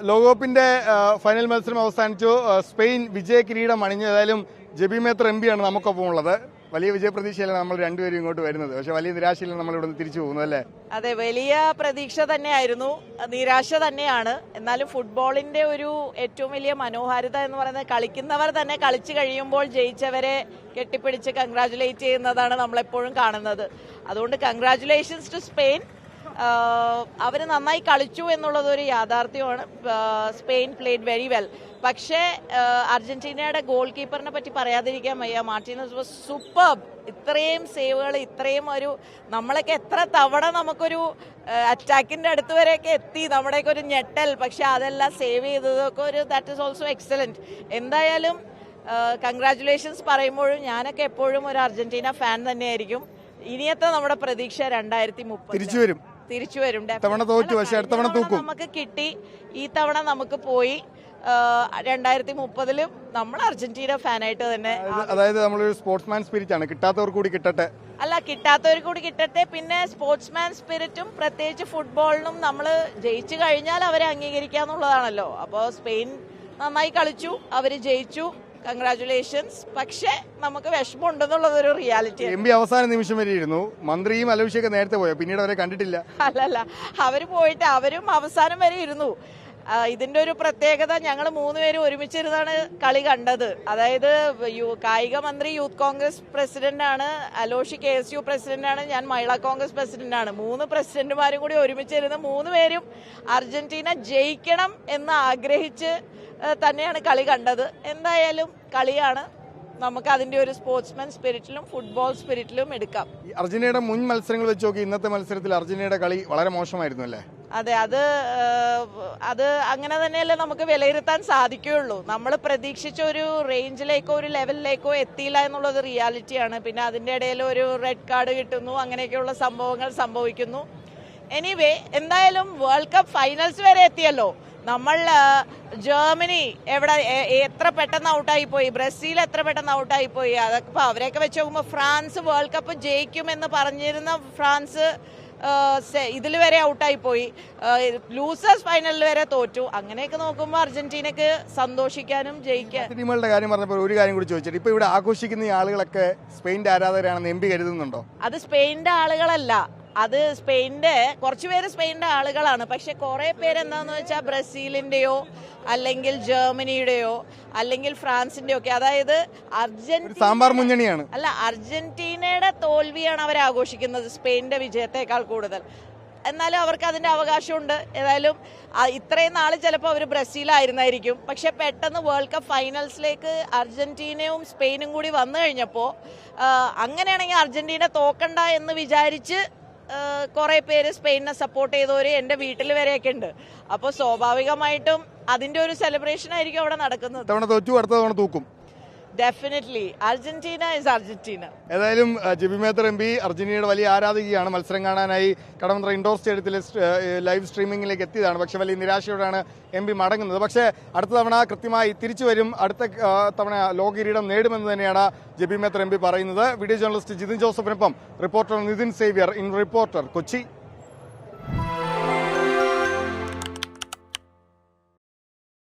ലോകകപ്പിന്റെ ഫൈനൽ മത്സരം അവസാനിച്ചു. സ്പെയിൻ വിജയ കിരീടം അണിഞ്ഞു. ഏതായാലും ജെബി മേത്തർ എം പിയാണ് നമുക്കൊപ്പം ഉള്ളത്. വലിയ വിജയപ്രതീക്ഷയിലാണ് നമ്മൾ രണ്ടുപേരും ഇങ്ങോട്ട് വരുന്നത്. പക്ഷെ വലിയ നിരാശയിലാണ് നമ്മൾ ഇവിടെ നിന്ന് തിരിച്ചു പോകുന്നത് അല്ലേ? അതെ, വലിയ പ്രതീക്ഷ തന്നെയായിരുന്നു, നിരാശ തന്നെയാണ്. എന്നാലും ഫുട്ബോളിന്റെ ഒരു ഏറ്റവും വലിയ മനോഹാരിത എന്ന് പറയുന്നത് കളിക്കുന്നവർ തന്നെ കളിച്ചു കഴിയുമ്പോൾ ജയിച്ചവരെ കെട്ടിപ്പിടിച്ച് കൺഗ്രാജുലേറ്റ് ചെയ്യുന്നതാണ് നമ്മളെപ്പോഴും കാണുന്നത്. അതുകൊണ്ട് കൺഗ്രാജുലേഷൻസ് ടു സ്പെയിൻ. അവർ നന്നായി കളിച്ചു എന്നുള്ളത് ഒരു യാഥാർത്ഥ്യമാണ്. Spain played very well. പക്ഷേ അർജന്റീനയുടെ ഗോൾ കീപ്പറിനെ പറ്റി പറയാതിരിക്കാൻ വയ്യ. Martinez was superb. ഇത്രയും സേവുകൾ, ഇത്രയും ഒരു നമ്മളൊക്കെ എത്ര തവണ നമുക്കൊരു അറ്റാക്കിന്റെ അടുത്ത് വരെയൊക്കെ എത്തി, നമ്മുടെയൊക്കെ ഒരു ഞെട്ടൽ. പക്ഷെ അതെല്ലാം സേവ് ചെയ്തതൊക്കെ ഒരു ദാറ്റ് ഈസ് ഓൾസോ എക്സലന്റ്. എന്തായാലും കൺഗ്രാറ്റുലേഷൻസ് പറയുമ്പോഴും ഞാനൊക്കെ എപ്പോഴും ഒരു അർജന്റീന ഫാൻ തന്നെയായിരിക്കും. ഇനിയത്തെ നമ്മുടെ പ്രതീക്ഷ 2030 തിരിച്ചു വരും. നമുക്ക് കിട്ടി, ഈ തവണ നമുക്ക് പോയി. 2030 നമ്മൾ അർജന്റീന ഫാനായിട്ട് തന്നെ. അതായത് നമ്മളൊരു സ്പോർട്സ്മാൻ സ്പിരിറ്റ് ആണ്. കിട്ടാത്തവർ കൂടി കിട്ടട്ടെ. കിട്ടാത്തവർ കൂടി കിട്ടട്ടെ. പിന്നെ സ്പോർട്സ്മാൻ സ്പിരിറ്റും പ്രത്യേകിച്ച് ഫുട്ബോളിനും നമ്മൾ ജയിച്ചു കഴിഞ്ഞാൽ അവരെ അംഗീകരിക്കാന്നുള്ളതാണല്ലോ. അപ്പോൾ സ്പെയിൻ നന്നായി കളിച്ചു, അവര് ജയിച്ചു, കൺഗ്രാറ്റുലേഷൻസ്. പക്ഷെ നമുക്ക് വിഷമമുണ്ടെന്നുള്ളത് ഒരു റിയാലിറ്റി. എം പി അവസാന നിമിഷം വരെ ഇരുന്നു. മന്ത്രിയും അലോഷിയൊക്കെ നേരത്തെ പോയോ? പിന്നീട് അവരെ കണ്ടിട്ടില്ല. അല്ലല്ല, അവര് പോയിട്ട് അവരും അവസാനം വരെ ഇരുന്നു. ഇതിന്റെ ഒരു പ്രത്യേകത, ഞങ്ങൾ 3 പേരും ഒരുമിച്ചിരുന്നാണ് കളി കണ്ടത്. അതായത് കായിക മന്ത്രി യൂത്ത് കോൺഗ്രസ് പ്രസിഡന്റാണ്, അലോഷി KSU പ്രസിഡന്റാണ്, ഞാൻ മഹിളാ കോൺഗ്രസ് പ്രസിഡന്റാണ്. 3 പ്രസിഡന്റുമാരും കൂടി ഒരുമിച്ചിരുന്ന് 3 പേരും അർജന്റീന ജയിക്കണം എന്ന് ആഗ്രഹിച്ച് തന്നെയാണ് കളി കണ്ടത്. എന്തായാലും കളിയാണ്. നമുക്ക് അതിന്റെ ഒരു സ്പോർട്സ്മാൻ സ്പിരിറ്റിലും ഫുട്ബോൾ സ്പിരിറ്റിലും എടുക്കാം. അർജന്റീനയുടെ മുൻ മത്സരങ്ങൾ വെച്ച് നോക്കി ഇന്നത്തെ മത്സരത്തിൽ അർജന്റീനയുടെ കളി വളരെ മോശമായിരുന്നു അല്ലേ? അതെ, അത് അങ്ങനെ തന്നെയല്ലേ നമുക്ക് വിലയിരുത്താൻ സാധിക്കുകയുള്ളൂ. നമ്മൾ പ്രതീക്ഷിച്ച ഒരു റേഞ്ചിലേക്കോ ഒരു ലെവലിലേക്കോ എത്തിയില്ല എന്നുള്ളത് റിയാലിറ്റിയാണ്. പിന്നെ അതിന്റെ ഇടയിൽ ഒരു റെഡ് കാർഡ് കിട്ടുന്നു, അങ്ങനെയൊക്കെയുള്ള സംഭവങ്ങൾ സംഭവിക്കുന്നു. എനിവേ, എന്തായാലും വേൾഡ് കപ്പ് ഫൈനൽസ് വരെ എത്തിയല്ലോ. നമ്മൾ ജർമ്മനി എത്ര പെട്ടെന്ന് ഔട്ടായി പോയി, ബ്രസീൽ എത്ര പെട്ടെന്ന് ഔട്ടായി പോയി. അതൊക്കെ അവരെയൊക്കെ വെച്ച് നോക്കുമ്പോൾ ഫ്രാൻസ് വേൾഡ് കപ്പ് ജയിക്കുമെന്ന് പറഞ്ഞിരുന്ന ഫ്രാൻസ് ഇതിൽ വരെ ഔട്ടായി പോയി, ലൂസേഴ്സ് ഫൈനലിൽ വരെ തോറ്റു. അങ്ങനെയൊക്കെ നോക്കുമ്പോൾ അർജന്റീനക്ക് സന്തോഷിക്കാനും ജയിക്കാനും. ടീമുകളുടെ കാര്യം പറഞ്ഞപ്പോൾ ഒരു കാര്യം കൂടി ചോദിച്ചിട്ട്, ഇപ്പൊ ഇവിടെ ആഘോഷിക്കുന്ന ഈ ആളുകളൊക്കെ സ്പെയിന്റെ ആരാധകരാണെന്ന് എം പി കരുതുന്നുണ്ടോ? അത് സ്പെയിന്റെ ആളുകളല്ല, അത് സ്പെയിനിന്റെ കുറച്ചുപേര് സ്പെയിനിന്റെ ആളുകളാണ്. പക്ഷെ കുറെ പേര് എന്താന്ന് വെച്ചാൽ ബ്രസീലിന്റെയോ അല്ലെങ്കിൽ ജർമ്മനിയുടെയോ അല്ലെങ്കിൽ ഫ്രാൻസിന്റെയോ ഒക്കെ, അതായത് സാമ്പാർ മുന്നണിയാണ്. അല്ല, അർജന്റീനയുടെ തോൽവിയാണ് അവർ ആഘോഷിക്കുന്നത് സ്പെയിനിന്റെ വിജയത്തെക്കാൾ കൂടുതൽ. എന്നാലും അവർക്ക് അതിന്റെ അവകാശമുണ്ട്. ഏതായാലും ഇത്രയും നാള് ചിലപ്പോൾ അവർ ബ്രസീലായിരുന്നായിരിക്കും. പക്ഷെ പെട്ടെന്ന് വേൾഡ് കപ്പ് ഫൈനൽസിലേക്ക് അർജന്റീനയും സ്പെയിനും കൂടി വന്നു കഴിഞ്ഞപ്പോൾ അങ്ങനെയാണെങ്കിൽ അർജന്റീന തോക്കണ്ട എന്ന് വിചാരിച്ച് കുറെ പേര് സ്പെയിനെ സപ്പോർട്ട് ചെയ്തവര് എന്റെ വീട്ടിൽ വരെയൊക്കെ ഉണ്ട്. അപ്പോൾ സ്വാഭാവികമായിട്ടും അതിന്റെ ഒരു സെലിബ്രേഷൻ ആയിരിക്കും അവിടെ നടക്കുന്നത്. അടുത്ത തവണ തൂക്കും. Definitely Argentina is Argentina. ഏതായാലും ജെബി മേത്തർ എം പി അർജന്റീനയുടെ വലിയ ആരാധികയാണ്. മത്സരം കാണാനായി കടവന്ത്ര ഇൻഡോർ സ്റ്റേഡിയത്തിലെ ലൈവ് സ്ട്രീമിംഗിലേക്ക് എത്തിയതാണ്. പക്ഷെ വലിയ നിരാശയോടെയാണ് എം പി മടങ്ങുന്നത്. പക്ഷേ അടുത്ത തവണ കൃത്യമായി തിരിച്ചു വരും, അടുത്ത തവണ ലോക കിരീടം നേടുമെന്ന് തന്നെയാണ് ജെബി മേത്തർ എം പി പറയുന്നത്. വീഡിയോ ജേർണലിസ്റ്റ് ജിതിൻ ജോസഫിനൊപ്പം reporter Nithin Xavier in reporter, Kochi.